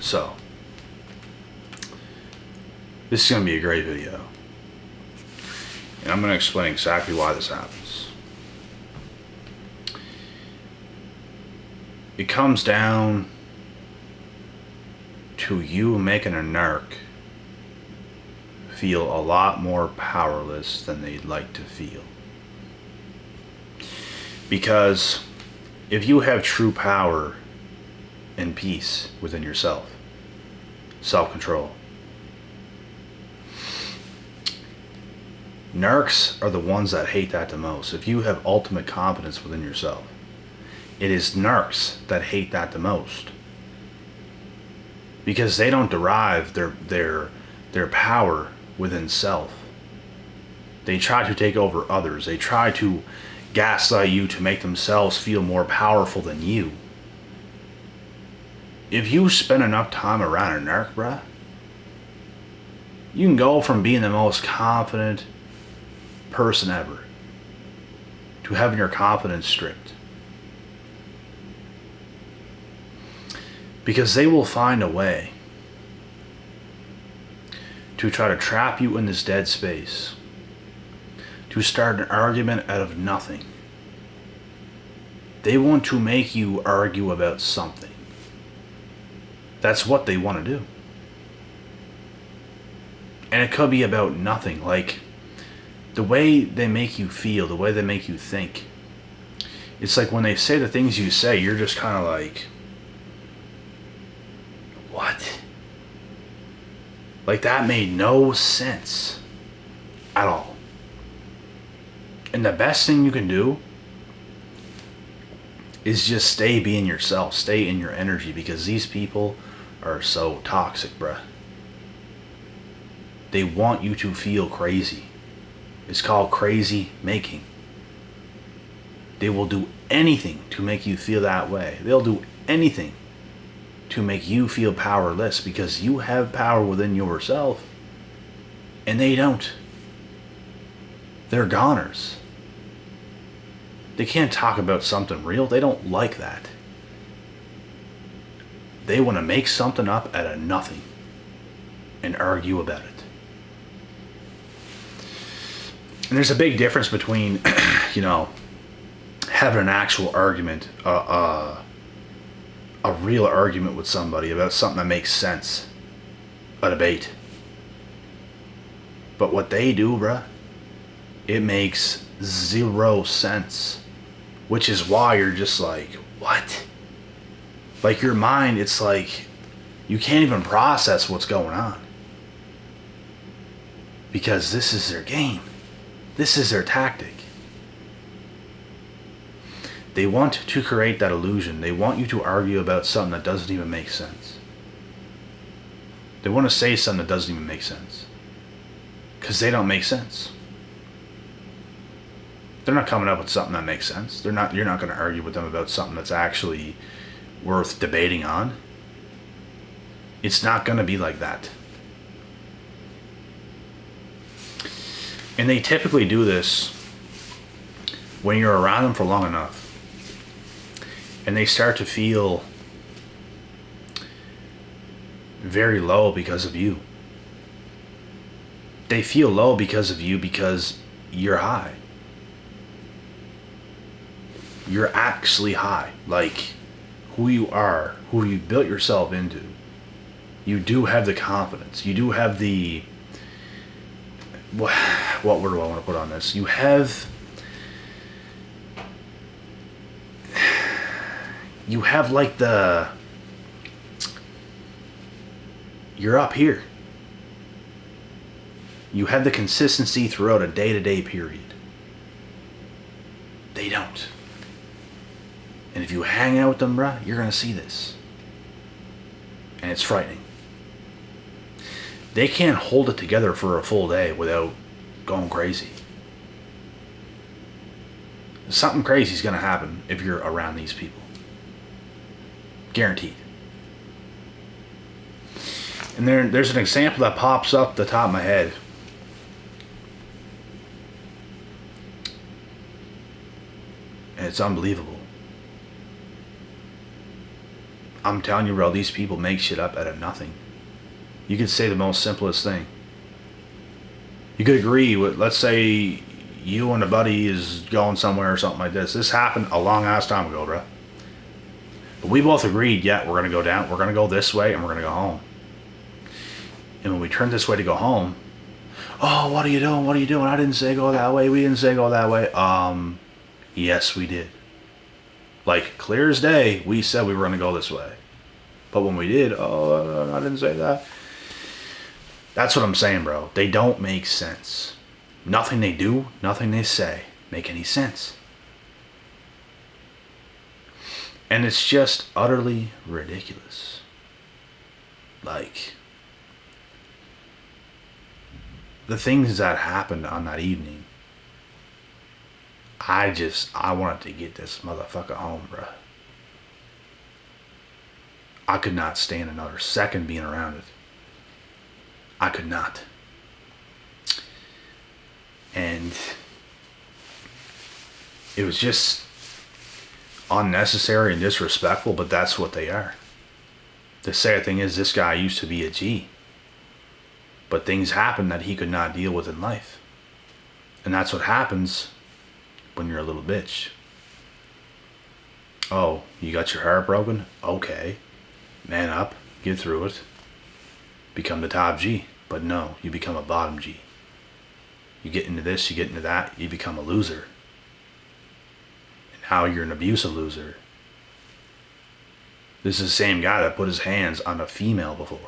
So, this is going to be a great video. And I'm going to explain exactly why this happens. It comes down to you making a narc feel a lot more powerless than they'd like to feel. Because if you have true power and peace within yourself, self-control, narcs are the ones that hate that the most. If you have ultimate confidence within yourself, it is narcs that hate that the most. Because they don't derive their power within self. They try to take over others. They try to gaslight you to make themselves feel more powerful than you. If you spend enough time around a narc, bruh, you can go from being the most confident person ever to having your confidence stripped. Because they will find a way to try to trap you in this dead space, to start an argument out of nothing. They want to make you argue about something. That's what they want to do. And it could be about nothing, like the way they make you feel, the way they make you think. It's like when they say the things you say, you're just kind of like, what? Like that made no sense at all. And the best thing you can do is just stay being yourself, stay in your energy, because these people are so toxic, bruh. They want you to feel crazy. It's called crazy making. They will do anything to make you feel that way. They'll do anything to make you feel powerless, because you have power within yourself and they don't. They're goners. They can't talk about something real. They don't like that. They want to make something up out of nothing and argue about it. And there's a big difference between, having an actual argument, a real argument with somebody about something that makes sense, a debate. But what they do, bruh, it makes zero sense. Which is why you're just like, what? Like your mind, it's like, you can't even process what's going on. Because this is their game. This is their tactic. They want to create that illusion. They want you to argue about something that doesn't even make sense. They want to say something that doesn't even make sense. Because they don't make sense. They're not coming up with something that makes sense. You're not going to argue with them about something that's actually worth debating on. It's not going to be like that. And they typically do this when you're around them for long enough. And they start to feel very low because of you. They feel low because of you because you're high. You're actually high. Like who you are, who you built yourself into. You do have the confidence. You do have the... What word do I want to put on this? You have like the... You're up here. You have the consistency throughout a day-to-day period. They don't. And if you hang out with them, bruh, you're going to see this. And it's frightening. They can't hold it together for a full day without going crazy. Something crazy is going to happen if you're around these people. Guaranteed. And there's an example that pops up at the top of my head. And it's unbelievable. I'm telling you, bro, these people make shit up out of nothing. You could say the most simplest thing. You could agree with, let's say you and a buddy is going somewhere or something like this. This happened a long ass time ago, bro. But we both agreed, yeah, we're going to go down, we're going to go this way, and we're going to go home. And when we turned this way to go home, oh, what are you doing? What are you doing? I didn't say go that way. We didn't say go that way. Yes, we did. Like, clear as day, we said we were going to go this way. But when we did, oh, I didn't say that. That's what I'm saying, bro. They don't make sense. Nothing they do, nothing they say make any sense. And it's just utterly ridiculous. Like, the things that happened on that evening, I wanted to get this motherfucker home, bro. I could not stand another second being around it. I could not. And it was just unnecessary and disrespectful, but that's what they are. The sad thing is, this guy used to be a G. But things happened that he could not deal with in life. And that's what happens when you're a little bitch. Oh, you got your heart broken? Okay. Man up, get through it. Become the top G. But no, you become a bottom G. You get into this, you get into that, you become a loser. And now you're an abusive loser. This is the same guy that put his hands on a female before.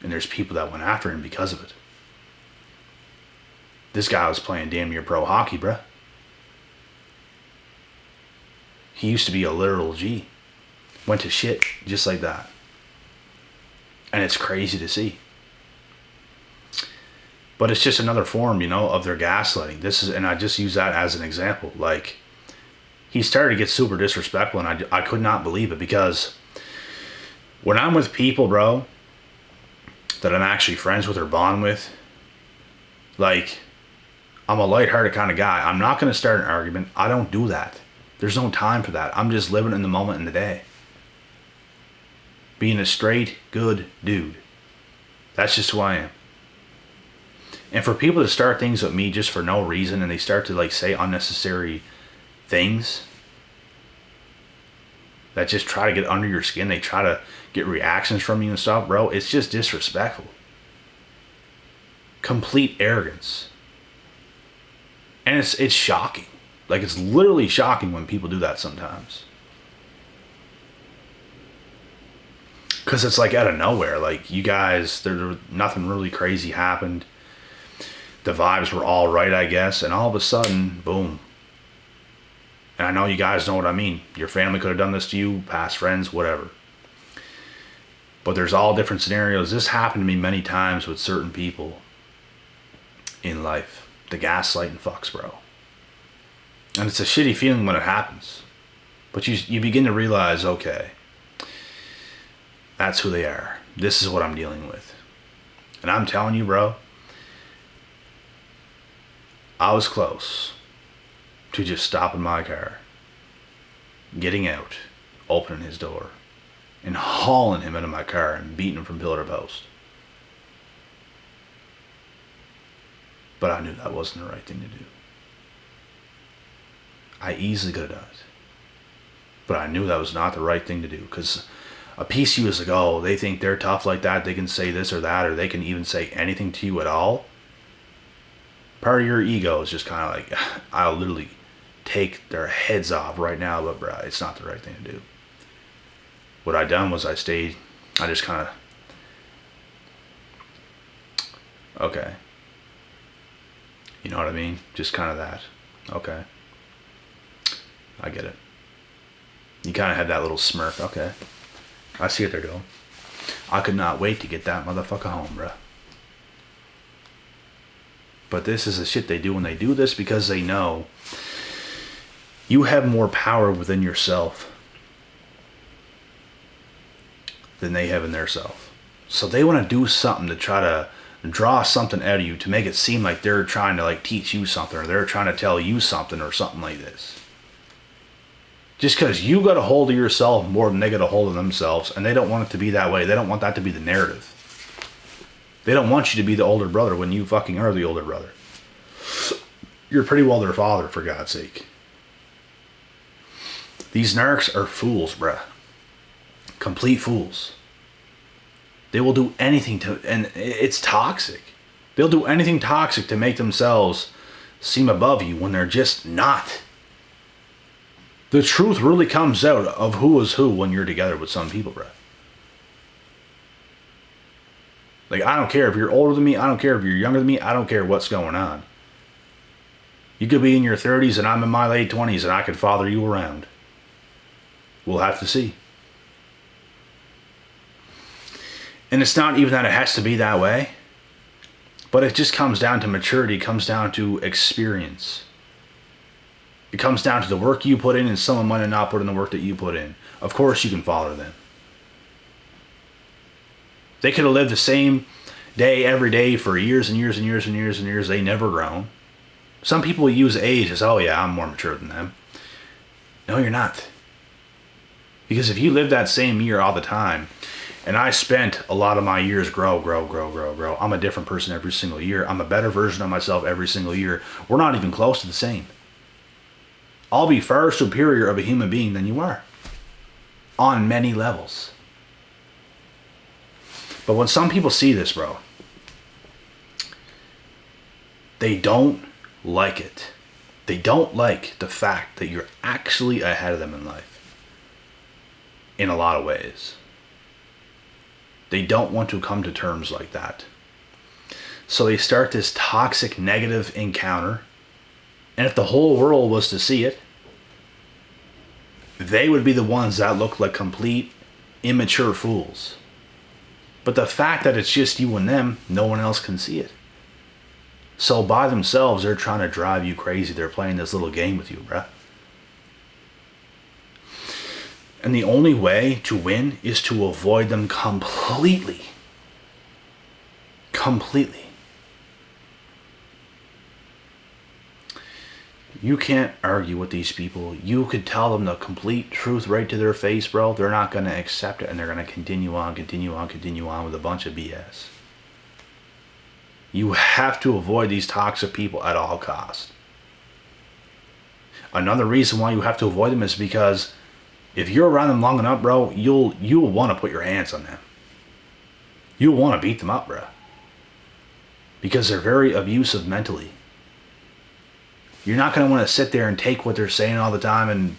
And there's people that went after him because of it. This guy was playing damn near pro hockey, bruh. He used to be a literal G. Went to shit just like that. And it's crazy to see. But it's just another form, of their gaslighting. And I just use that as an example. Like, he started to get super disrespectful, and I could not believe it, because when I'm with people, bro, that I'm actually friends with or bond with, like, I'm a lighthearted kind of guy. I'm not going to start an argument. I don't do that. There's no time for that. I'm just living in the moment in the day. Being a straight, good dude. That's just who I am. And for people to start things with me just for no reason, and they start to, like, say unnecessary things that just try to get under your skin, they try to get reactions from you and stuff, bro, it's just disrespectful. Complete arrogance. And it's shocking. Like, it's literally shocking when people do that sometimes. Because it's like out of nowhere. Like, you guys, nothing really crazy happened. The vibes were all right, I guess. And all of a sudden, boom. And I know you guys know what I mean. Your family could have done this to you, past friends, whatever. But there's all different scenarios. This happened to me many times with certain people in life. The gaslighting fucks, bro. And it's a shitty feeling when it happens. But you begin to realize, okay, that's who they are. This is what I'm dealing with. And I'm telling you, bro, I was close to just stopping my car, getting out, opening his door, and hauling him into my car and beating him from pillar to post. But I knew that wasn't the right thing to do. I easily could have done it. But I knew that was not the right thing to do, because a piece of you is like, oh, they think they're tough like that, they can say this or that, or they can even say anything to you at all. Part of your ego is just kind of like, I'll literally take their heads off right now, but bro, it's not the right thing to do. What I done was I just kind of, okay. You know what I mean? Just kind of that. Okay. I get it. You kind of have that little smirk. Okay. I see what they're doing. I could not wait to get that motherfucker home, bruh. But this is the shit they do when they do this, because they know you have more power within yourself than they have in their self. So they want to do something to try to draw something out of you to make it seem like they're trying to, like, teach you something, or they're trying to tell you something or something like this. Just because you got a hold of yourself more than they got a hold of themselves, and they don't want it to be that way. They don't want that to be the narrative. They don't want you to be the older brother when you fucking are the older brother. You're pretty well their father, for God's sake. These narcs are fools, bruh. Complete fools. They will do anything to, and it's toxic. They'll do anything toxic to make themselves seem above you when they're just not. The truth really comes out of who is who when you're together with some people, bruh. Like, I don't care if you're older than me. I don't care if you're younger than me. I don't care what's going on. You could be in your 30s and I'm in my late 20s and I could father you around. We'll have to see. And it's not even that it has to be that way. But it just comes down to maturity. It comes down to experience. It comes down to the work you put in, and someone might have not put in the work that you put in. Of course you can father them. They could have lived the same day every day for years and years and years and years and years. They never grown. Some people use age as, oh yeah, I'm more mature than them. No, you're not. Because if you live that same year all the time, and I spent a lot of my years grow. I'm a different person every single year. I'm a better version of myself every single year. We're not even close to the same. I'll be far superior of a human being than you are. On many levels. But when some people see this, bro, they don't like it. They don't like the fact that you're actually ahead of them in life. In a lot of ways. They don't want to come to terms like that. So they start this toxic negative encounter. And if the whole world was to see it, they would be the ones that look like complete immature fools. But the fact that it's just you and them, no one else can see it. So by themselves, they're trying to drive you crazy. They're playing this little game with you, bruh. And the only way to win is to avoid them completely. Completely. You can't argue with these people. You could tell them the complete truth right to their face, bro. They're not going to accept it, and they're going to continue on with a bunch of BS. You have to avoid these toxic people at all costs. Another reason why you have to avoid them is because if you're around them long enough, bro, you'll want to put your hands on them. You'll want to beat them up, bro. Because they're very abusive mentally. You're not going to want to sit there and take what they're saying all the time, and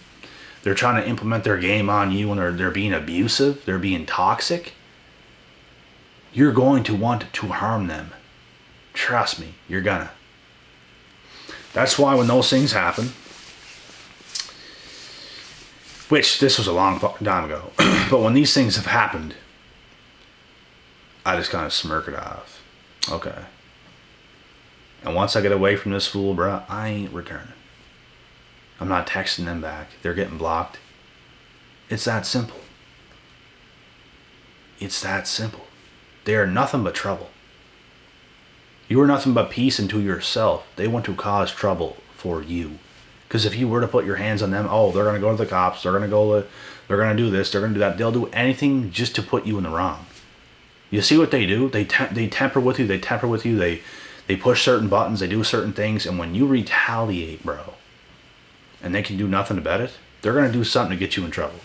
they're trying to implement their game on you, and they're being abusive, they're being toxic. You're going to want to harm them. Trust me, you're gonna. That's why when those things happen, which this was a long fucking time ago, but when these things have happened, I just kind of smirk it off. Okay. And once I get away from this fool, bruh, I ain't returning. I'm not texting them back. They're getting blocked. It's that simple. It's that simple. They are nothing but trouble. You are nothing but peace unto yourself. They want to cause trouble for you. Because if you were to put your hands on them, oh, they're going to go to the cops. They're going to do this. They're going to do that. They'll do anything just to put you in the wrong. You see what they do? They temper with you. They push certain buttons. They do certain things. And when you retaliate, bro, and they can do nothing about it, they're going to do something to get you in trouble.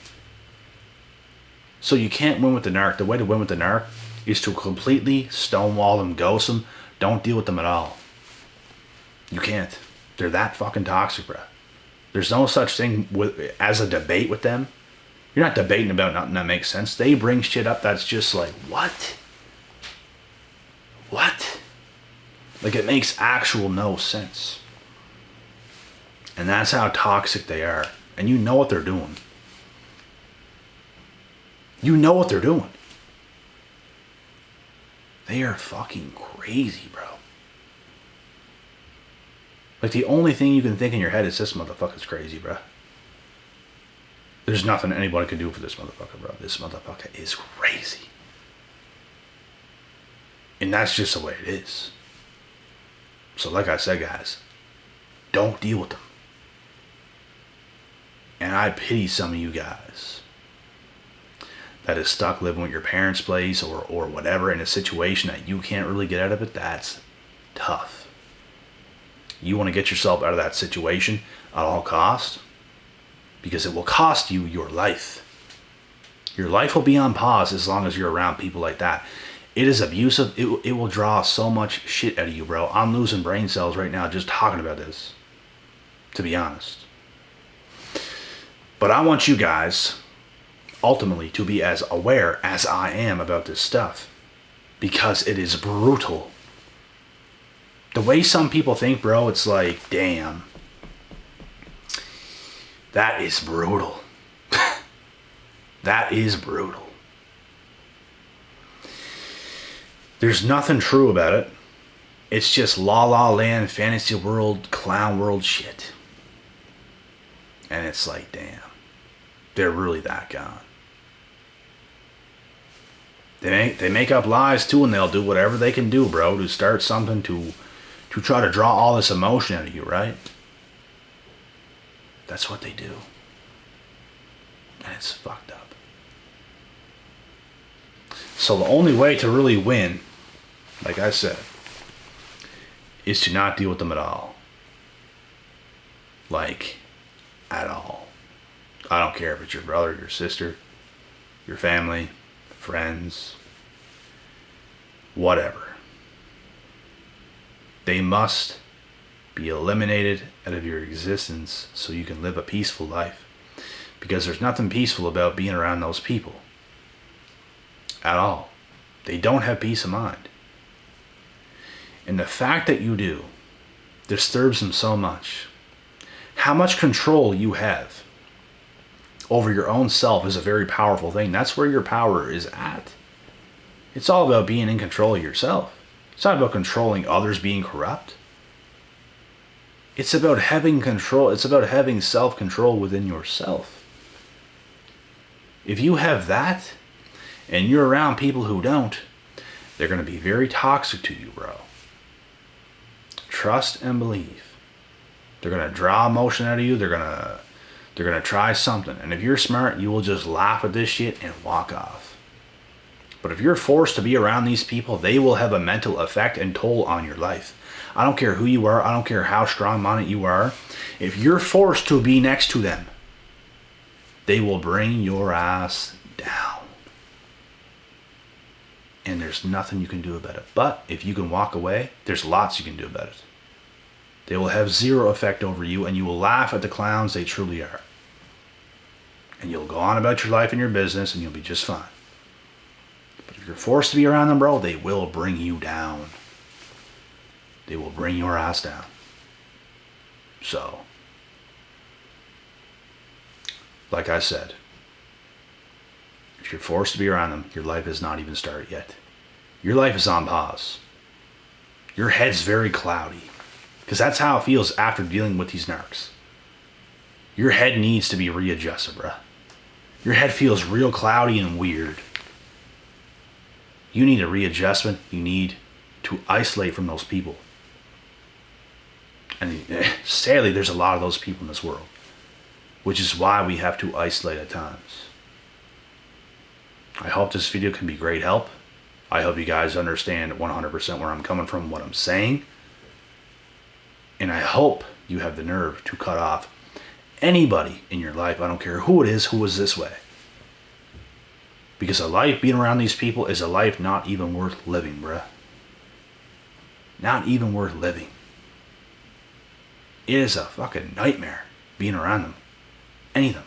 So you can't win with the narc. The way to win with the narc is to completely stonewall them, ghost them. Don't deal with them at all. You can't. They're that fucking toxic, bro. There's no such thing as a debate with them. You're not debating about nothing that makes sense. They bring shit up that's just like, what? What? Like, it makes actual no sense. And that's how toxic they are. And you know what they're doing. You know what they're doing. They are fucking crazy, bro. Like, the only thing you can think in your head is this motherfucker's crazy, bro. There's nothing anybody can do for this motherfucker, bro. This motherfucker is crazy. And that's just the way it is. So like I said, guys, don't deal with them. And I pity some of you guys that is stuck living with your parents' place or whatever in a situation that you can't really get out of it. That's tough. You want to get yourself out of that situation at all costs, because it will cost you your life. Your life will be on pause as long as you're around people like that. It is abusive. It will draw so much shit out of you, bro. I'm losing brain cells right now just talking about this, to be honest. But I want you guys ultimately to be as aware as I am about this stuff, because it is brutal. The way some people think, bro, it's like, damn, that is brutal. That is brutal. There's nothing true about it. It's just la la land, fantasy world, clown world shit. And it's like, damn, they're really that gone. They make up lies too, and they'll do whatever they can do, bro, to start something to try to draw all this emotion out of you, right? That's what they do. And it's fucked up. So the only way to really win, like I said, is to not deal with them at all. Like, at all. I don't care if it's your brother, your sister, your family, friends, whatever. They must be eliminated out of your existence so you can live a peaceful life. Because there's nothing peaceful about being around those people. At all. They don't have peace of mind. And the fact that you do disturbs them so much. How much control you have over your own self is a very powerful thing. That's where your power is at. It's all about being in control of yourself. It's not about controlling others being corrupt. It's about having control. It's about having self-control within yourself. If you have that, and you're around people who don't, they're going to be very toxic to you, bro. Trust and believe. They're going to draw emotion out of you. They're going to try something. And if you're smart, you will just laugh at this shit and walk off. But if you're forced to be around these people, they will have a mental effect and toll on your life. I don't care who you are. I don't care how strong-minded you are. If you're forced to be next to them, they will bring your ass down. And there's nothing you can do about it. But if you can walk away, there's lots you can do about it. They will have zero effect over you, and you will laugh at the clowns they truly are. And you'll go on about your life and your business, and you'll be just fine. But if you're forced to be around them, bro, they will bring you down. They will bring your ass down. So, like I said, if you're forced to be around them, your life has not even started yet. Your life is on pause. Your head's very cloudy. Because that's how it feels after dealing with these narcs. Your head needs to be readjusted, bruh. Your head feels real cloudy and weird. You need a readjustment. You need to isolate from those people. And sadly, there's a lot of those people in this world. Which is why we have to isolate at times. I hope this video can be great help. I hope you guys understand 100% where I'm coming from, what I'm saying. And I hope you have the nerve to cut off anybody in your life. I don't care who it is, who is this way. Because a life being around these people is a life not even worth living, bruh. Not even worth living. It is a fucking nightmare being around them. Any of them.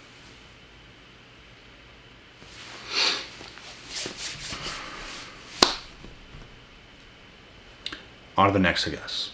On to the next, I guess.